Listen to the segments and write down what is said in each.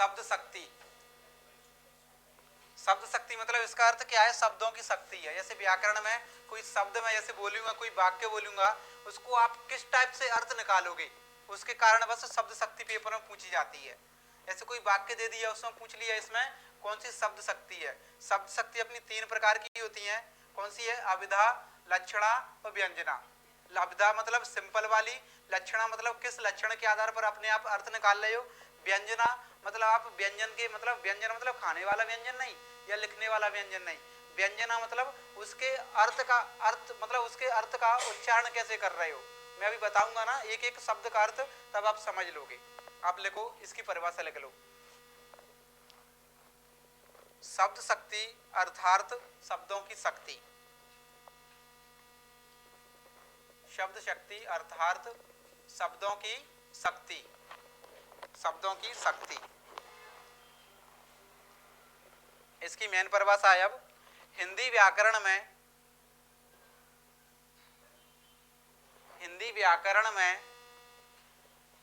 शब्द शक्ति। शब्द शक्ति मतलब इसका अर्थ क्या है? शब्दों की शक्ति है। जैसे व्याकरण में कोई शब्द मैं जैसे बोलूंगा, कोई वाक्य बोलूंगा, उसको आप किस टाइप से अर्थ निकालोगे, उसके कारण बस शब्द शक्ति पेपर में पूछी जाती है। ऐसे कोई वाक्य दे दिया, उसमें पूछ लिया इसमें कौन सी शब्द शक्ति है। शब्द शक्ति अपनी 3 प्रकार की होती है। कौन सी है? अभिधा, लक्षणा और व्यंजना। अभिधा मतलब सिंपल वाली, लक्षणा मतलब किस लक्षण के आधार पर अपने आप अर्थ निकाल रहे हो, व्यंजना मतलब आप व्यंजन के मतलब व्यंजन मतलब खाने वाला व्यंजन नहीं या लिखने वाला व्यंजन नहीं, व्यंजना मतलब उसके अर्थ का अर्थ मतलब उसके अर्थ का उच्चारण कैसे कर रहे हो। मैं अभी बताऊंगा ना एक एक शब्द का अर्थ, तब आप समझ लोगे। आप लिखो, इसकी परिभाषा लिख लो। शब्द शक्ति अर्थात शब्दों की शक्ति। शब्द शक्ति अर्थात शब्दों की शक्ति। शब्दों की शक्ति, इसकी मेन परिभाषा है। अब हिंदी व्याकरण में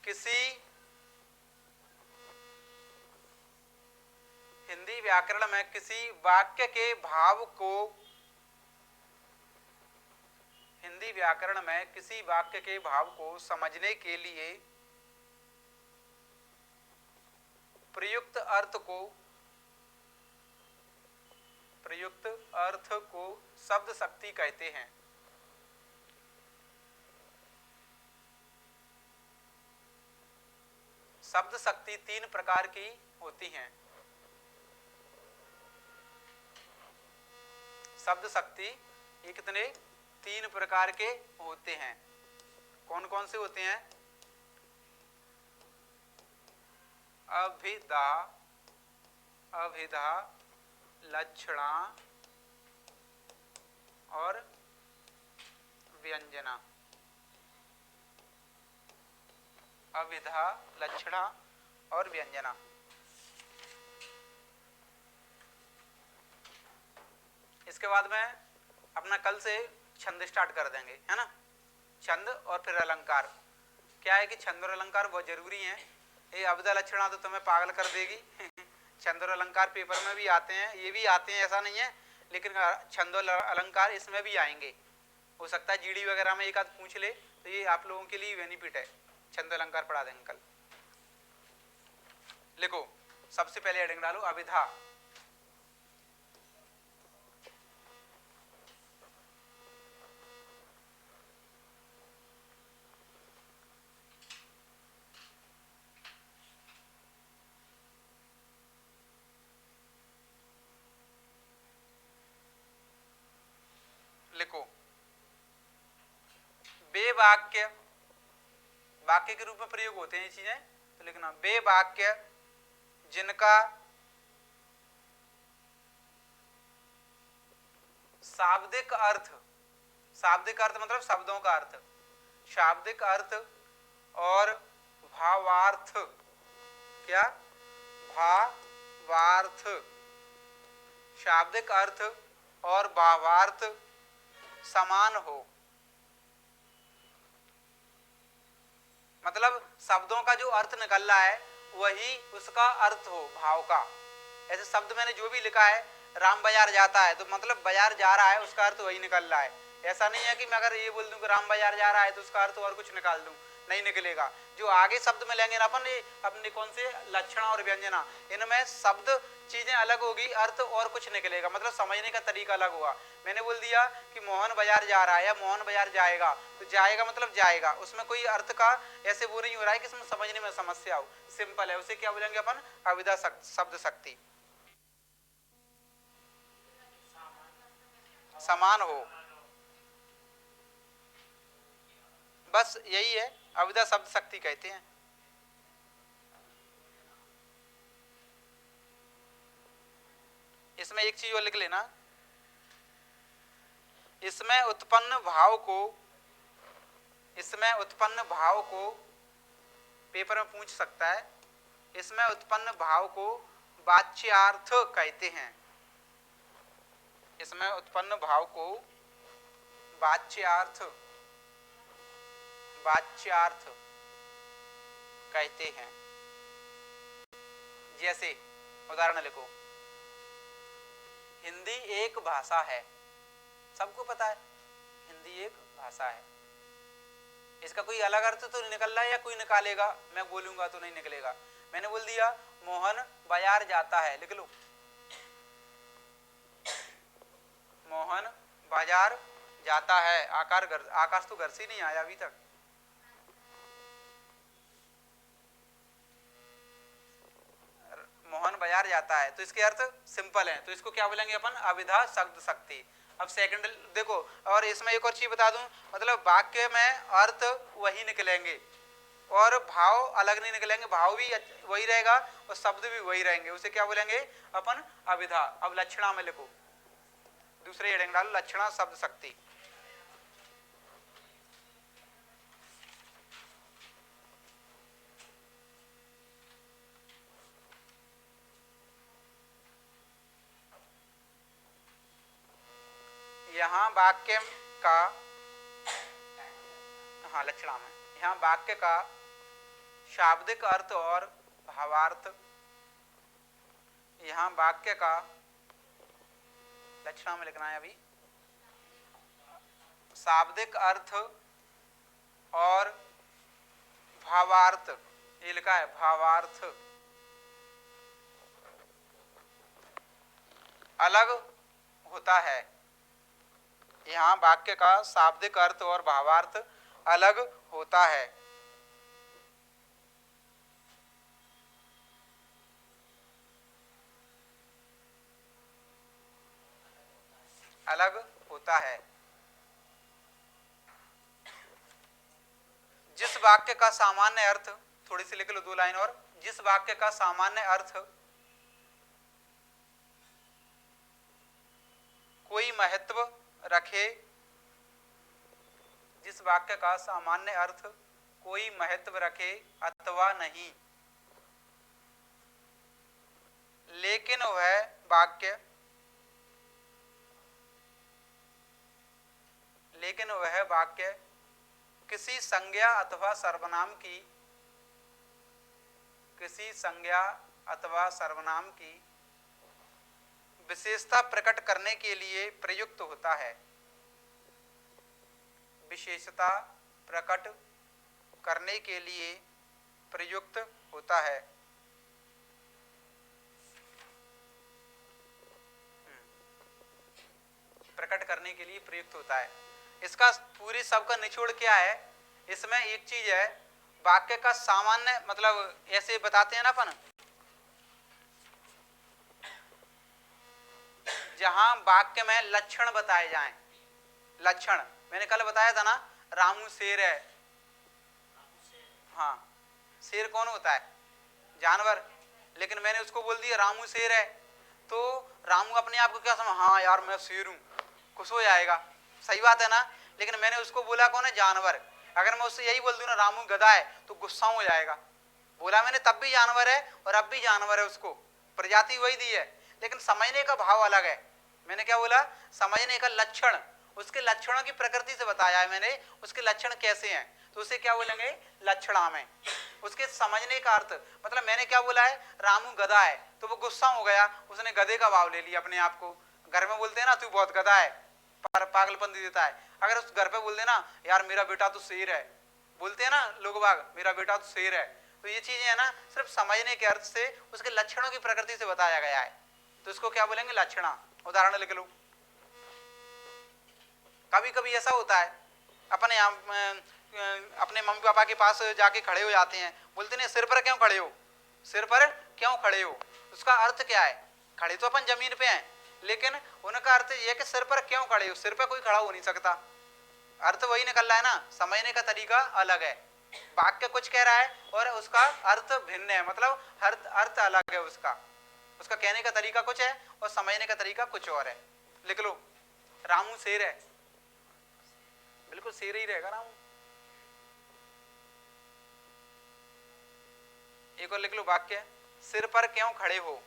किसी वाक्य के भाव को समझने के लिए प्रयुक्त अर्थ को शब्द शक्ति कहते हैं। शब्द शक्ति 3 प्रकार की होती हैं। शब्द शक्ति ये कितने? 3 प्रकार के होते हैं। कौन कौन से होते हैं? अभिधा, लक्षणा और व्यंजना। अभिधा, लक्षणा और व्यंजना। इसके बाद में अपना कल से छंद स्टार्ट कर देंगे, है ना। छंद और फिर अलंकार। क्या है कि छंद और अलंकार बहुत जरूरी हैं। ये अभिधा लक्षणा तो तुम्हें पागल कर देगी। छंद और अलंकार पेपर में भी आते हैं, ये भी आते हैं, ऐसा नहीं है, लेकिन छंद और अलंकार इसमें भी आएंगे। हो सकता है जीडी वगैरह में एक आध पूछ ले, तो ये आप लोगों के लिए बेनिफिट है। छंद अलंकार पढ़ा देंगे कल। लिखो, सबसे पहले हेडिंग डालो अभिधा। लिखो, बे वाक्य के रूप में प्रयोग होते हैं ये चीजें, तो लिखना बे वाक्य जिनका शाब्दिक अर्थ मतलब शब्दों का अर्थ, शाब्दिक अर्थ और भावार्थ, क्या? भावार्थ, शाब्दिक अर्थ और भावार्थ समान हो। मतलब शब्दों का जो अर्थ निकल रहा है वही उसका अर्थ हो, भाव का। ऐसे शब्द मैंने जो भी लिखा है, राम बाजार जाता है, तो मतलब बाजार जा रहा है, उसका अर्थ वही निकल रहा है। ऐसा नहीं है कि मैं अगर ये बोल दूं कि राम बाजार जा रहा है तो उसका अर्थ और कुछ निकाल दूं, नहीं निकलेगा। जो आगे शब्द में लेंगे ना अपन, अपने कौन से लक्षण और व्यंजना, इनमें शब्द चीजें अलग होगी, अर्थ और कुछ निकलेगा, मतलब समझने का तरीका अलग होगा। मैंने बोल दिया कि मोहन बाजार जा रहा है या मोहन बाजार जाएगा, तो जाएगा मतलब जाएगा, उसमें कोई अर्थ का ऐसे वो नहीं हो रहा है कि इसमें समझने में समस्या हो, सिंपल है। उसे क्या बोलेंगे अपन? अभिधा शब्द शक्ति। समान हो, बस यही है, अभिधा शब्द शक्ति कहते हैं। इसमें एक चीज और लिख लेना, इसमें उत्पन्न भाव को पेपर में पूछ सकता है। इसमें उत्पन्न भाव को वाच्यार्थ कहते हैं। इसमें उत्पन्न भाव को वाच्यार्थ कहते हैं। जैसे उदाहरण लिखो, हिंदी एक भाषा है, सबको पता है हिंदी एक भाषा है। इसका कोई अलग अर्थ तो नहीं निकल रहा है, या कोई निकालेगा, मैं बोलूंगा तो नहीं निकलेगा। मैंने बोल दिया मोहन बाजार जाता है, लिख लो मोहन बाजार जाता है। आकाश तो घर से ही नहीं आया अभी तक। मोहन बाजार जाता है, तो इसके अर्थ सिंपल है, तो इसको क्या बोलेंगे अपन, अविधा शब्द शक्ति। अब सेकंड देखो, और इसमें एक और चीज बता दूं, मतलब वाक्य में अर्थ वही निकलेंगे और भाव अलग नहीं निकलेंगे, भाव भी वही रहेगा और शब्द भी वही रहेंगे, उसे क्या बोलेंगे अपन, अविधा। अब लक्षणा में लिखो, दूसरे हेडिंग डालो, लक्षणा शब्द शक्ति। यहाँ वाक्य का, हाँ लक्षणा में, यहाँ वाक्य का शाब्दिक अर्थ और भावार्थ, यहाँ वाक्य का लक्षणा में लिखना है अभी, शाब्दिक अर्थ और भावार्थ, ये लिखा है भावार्थ अलग होता है। यहाँ वाक्य का शाब्दिक अर्थ और भावार्थ अलग होता है। अलग होता है। जिस वाक्य का सामान्य अर्थ, थोड़ी सी लिख लो 2 लाइन और, जिस वाक्य का सामान्य अर्थ कोई महत्व रखे, जिस वाक्य का सामान्य अर्थ कोई महत्व रखे अथवा नहीं, लेकिन वह वाक्य किसी संज्ञा अथवा सर्वनाम की, किसी संज्ञा अथवा सर्वनाम की विशेषता प्रकट करने के लिए प्रयुक्त होता है। विशेषता प्रकट करने के लिए प्रयुक्त होता है। प्रकट करने के लिए प्रयुक्त होता है। इसका पूरी सबका निचोड़ क्या है, इसमें एक चीज है, वाक्य का सामान्य मतलब ऐसे बताते हैं ना अपन, जहां वाक्य में लक्षण बताए जाएं। लक्षण मैंने कल बताया था ना, रामू शेर है, हाँ शेर कौन होता है, जानवर, लेकिन मैंने उसको बोल दिया रामू शेर है, तो रामू अपने आप को क्या समझ, हाँ यार मैं शेर हूं, खुश हो जाएगा, सही बात है ना। लेकिन मैंने उसको बोला कौन है, जानवर। अगर मैं उससे यही बोल दूं ना रामू गधा है, तो गुस्सा हो जाएगा। बोला मैंने तब भी जानवर है और अब भी जानवर है, उसको प्रजाति वही दी है, लेकिन समझने का भाव अलग है। मैंने क्या बोला, समझने का लक्षण, उसके लक्षणों की प्रकृति से बताया है मैंने, उसके लक्षण कैसे हैं, तो उसे क्या बोलेंगे लक्षणा में। उसके समझने का अर्थ, मतलब मैंने क्या बोला है, रामू गधा है, तो वो गुस्सा हो गया, उसने गधे का भाव ले लिया अपने आप को। घर में बोलते हैं ना तू बहुत गधा है, पागलपन दे देता है। अगर उस घर पे बोल देना यार मेरा बेटा तो शेर है, बोलते हैं ना लोग बाग, मेरा बेटा तो शेर है, तो ये चीजें है ना सिर्फ समझने के अर्थ से, उसके लक्षणों की प्रकृति से बताया गया है, तो इसको क्या बोलेंगे लक्षणा। उदाहरण लिख लो, कभी कभी ऐसा होता है अपने अपने मम्मी पापा के पास जाके खड़े हो जाते हैं, बोलते नहीं सिर पर क्यों खड़े हो, सिर पर क्यों खड़े हो, उसका अर्थ क्या है, खड़े तो अपन जमीन पे हैं, लेकिन उनका अर्थ यह कि सिर पर क्यों खड़े हो, सिर पर कोई खड़ा हो नहीं सकता, अर्थ वही निकल रहा है ना, समझने का तरीका अलग है। वाक्य कुछ कह रहा है और उसका अर्थ भिन्न है, मतलब अर्थ अलग है, उसका कहने का तरीका कुछ है और समझने का तरीका कुछ और है। लिख लो, रामू शेर है, बिल्कुल शेर ही रहेगा रामू। एक और लिख लो वाक्य, सिर पर क्यों खड़े हो,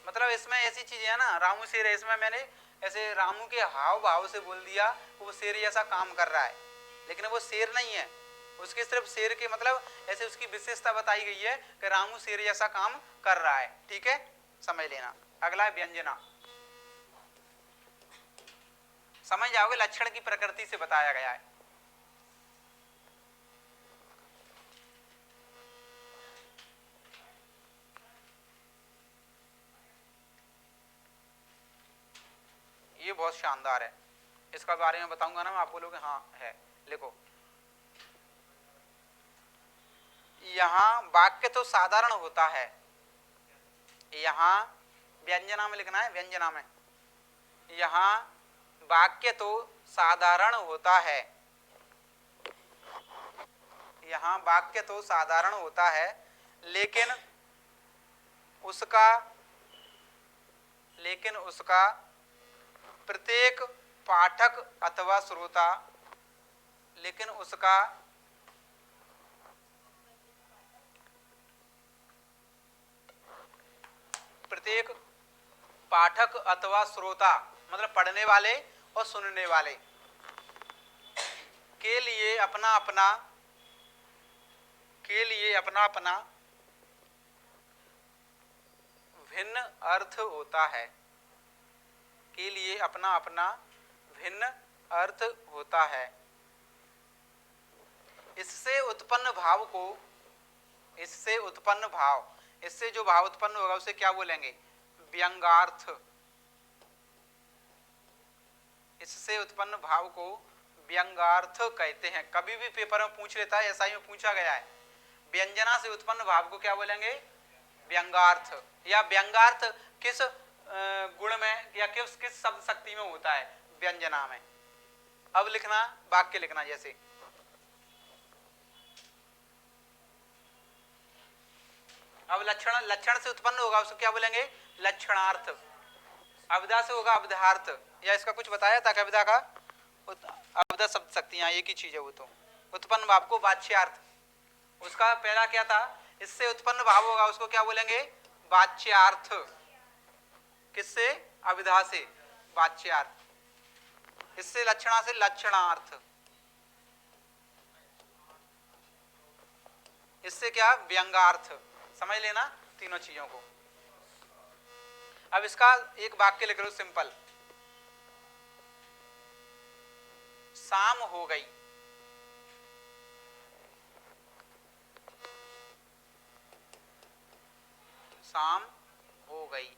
मतलब इसमें ऐसी चीजें है ना, रामू शेर है, इसमें मैंने ऐसे रामू के हाव भाव से बोल दिया कि वो शेर जैसा काम कर रहा है, लेकिन वो शेर नहीं है। उसके सिर्फ शेर के मतलब ऐसे उसकी विशेषता बताई गई है कि रामू शेर जैसा काम कर रहा है। ठीक है, समझ लेना। अगला है व्यंजना। समझ जाओगे, लक्षण की प्रकृति से बताया गया है। ये बहुत शानदार है, इसका बारे में बताऊंगा ना मैं, आप बोलोगे हाँ है। लिखो, यहाँ वाक्य तो साधारण होता है, यहाँ व्यंजना में लिखना है, व्यंजना में। यहाँ वाक्य तो साधारण होता है, यहाँ वाक्य तो साधारण होता है, लेकिन उसका प्रत्येक पाठक अथवा श्रोता, लेकिन उसका प्रत्येक पाठक अथवा श्रोता मतलब पढ़ने वाले और सुनने वाले के लिए अपना अपना भिन्न अर्थ होता है, के लिए अपना अपना भिन्न अर्थ होता है। इससे उत्पन्न भाव, इससे जो भाव उत्पन्न होगा उसे क्या बोलेंगे? व्यंग्यार्थ। इससे उत्पन्न भाव को व्यंग्यार्थ कहते हैं। कभी भी पेपर में पूछ लेता है, एसआई में पूछा गया है, व्यंजना से उत्पन्न भाव को क्या बोलेंगे? व्यंग्यार्थ। या व्यंग्यार्थ किस गुण में या किस शब्द शक्ति में होता है? व्यंजना में। अब लिखना, वाक्य लिखना, जैसे अब लक्षण से उत्पन्न होगा उसको क्या बोलेंगे? लक्षणार्थ। अविधा से होगा अविधार्थ। या इसका कुछ बताया था कविता का? अविधा शब्द शक्तियां एक ही चीज है वो तो। उत्पन्न भाव को वाच्यार्थ। उसका पहला क्या था? इससे उत्पन्न भाव होगा उसको क्या बोलेंगे? वाच्यार्थ। किससे? अविधा से वाच्यार्थ। इससे लक्षणा से लक्षणार्थ। इससे क्या? व्यंग्यार्थ। समझ लेना तीनों चीजों को। अब इसका एक वाक्य लिख लो सिंपल। शाम हो गई। शाम हो गई।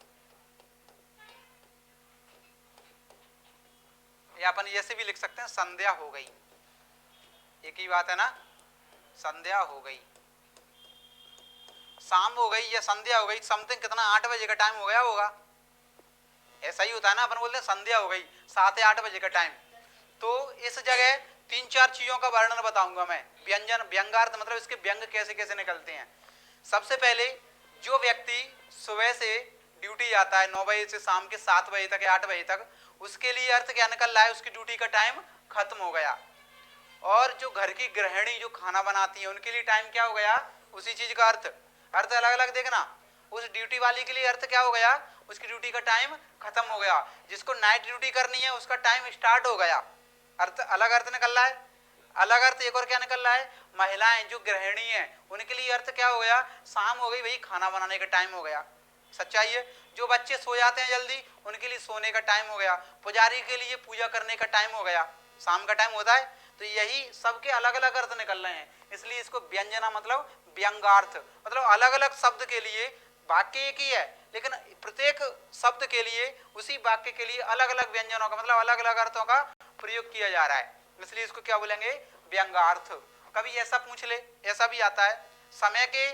या अपन ऐसे भी लिख सकते हैं, संध्या हो गई। एक ही बात है ना, संध्या हो गई। शाम हो गई या संध्या हो गई, समथिंग कितना 8 बजे का टाइम हो गया होगा। ऐसा ही होता है ना, अपन बोलते हैं संध्या हो गई, 7 या 8 बजे का टाइम। तो इस जगह 3-4 चीजों का वर्णन बताऊंगा मैं। व्यंजन, व्यंग्यार्थ मतलब इसके व्यंग कैसे कैसे निकलते हैं। सबसे पहले जो व्यक्ति सुबह से ड्यूटी जाता है 9 बजे से शाम के 7 बजे तक या 8 बजे तक, उसके लिए अर्थ क्या निकल रहा है? उसकी ड्यूटी का टाइम खत्म हो गया। और जो घर की गृहिणी जो खाना बनाती है उनके लिए टाइम क्या हो गया? उसी चीज का अर्थ अलग अलग देखना। उस ड्यूटी वाली के लिए अर्थ क्या हो गया? उसकी ड्यूटी का टाइम खत्म हो गया। जिसको नाइट ड्यूटी करनी है उसका टाइम स्टार्ट हो गया। अर्थ अलग अर्थ निकल रहा है। अलग अर्थ एक और क्या निकल रहा है? महिलाएं जो गृहिणी हैं उनके लिए अर्थ क्या हो गया? शाम हो गई, वही खाना बनाने का टाइम हो गया। सच्चाई है। जो बच्चे सो जाते हैं जल्दी उनके लिए सोने का टाइम हो गया। पुजारी के लिए पूजा करने का टाइम हो गया। शाम का टाइम होता है। तो यही सबके अलग अलग अर्थ निकल रहे हैं, इसलिए इसको व्यंजना मतलब व्यंग्यार्थ। मतलब अलग अलग शब्द के लिए वाक्य एक ही है, लेकिन प्रत्येक शब्द के लिए उसी वाक्य के लिए अलग अलग व्यंजनों का मतलब अलग अलग अर्थों का प्रयोग किया जा रहा है, इसलिए इसको क्या बोलेंगे? व्यंग्यार्थ। कभी ऐसा पूछ ले, ऐसा भी आता है समय के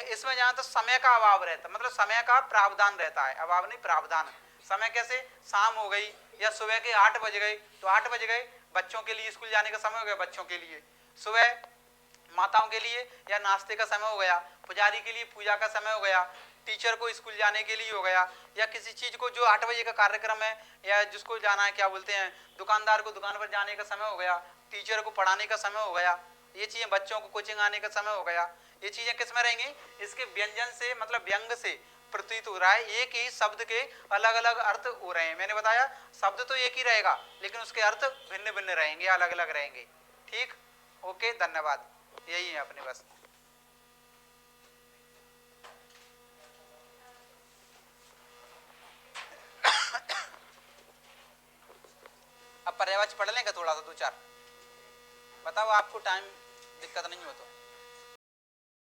इसमें जहां तो समय का अभाव रहता, मतलब समय का प्रावधान रहता है, अभाव नहीं प्रावधान। समय कैसे? शाम हो गई या सुबह के 8 बज गए, तो 8 बज गए बच्चों के लिए स्कूल जाने का समय हो गया। बच्चों के लिए सुबह माताओं के लिए या नाश्ते का समय हो गया, पुजारी के लिए पूजा का समय हो गया, टीचर को स्कूल जाने के लिए हो गया, या किसी चीज को जो 8 बजे का कार्यक्रम है या जिसको जाना है क्या बोलते हैं दुकानदार को दुकान पर जाने का समय हो गया, टीचर को पढ़ाने का समय हो गया, ये चीजें बच्चों को कोचिंग आने का समय हो गया। ये चीजें किस में रहेंगी? इसके व्यंजन से मतलब व्यंग से प्रतीत हो रहा है, एक ही शब्द के अलग अलग अर्थ हो रहे हैं। मैंने बताया शब्द तो एक ही रहेगा लेकिन उसके अर्थ भिन्न भिन्न रहेंगे, अलग अलग रहेंगे। ठीक, ओके, धन्यवाद। यही है अपने बस। अब पर्यायवाची पढ़ लेंगे थोड़ा सा, 2-4। बताओ आपको टाइम दिक्कत नहीं हो तो।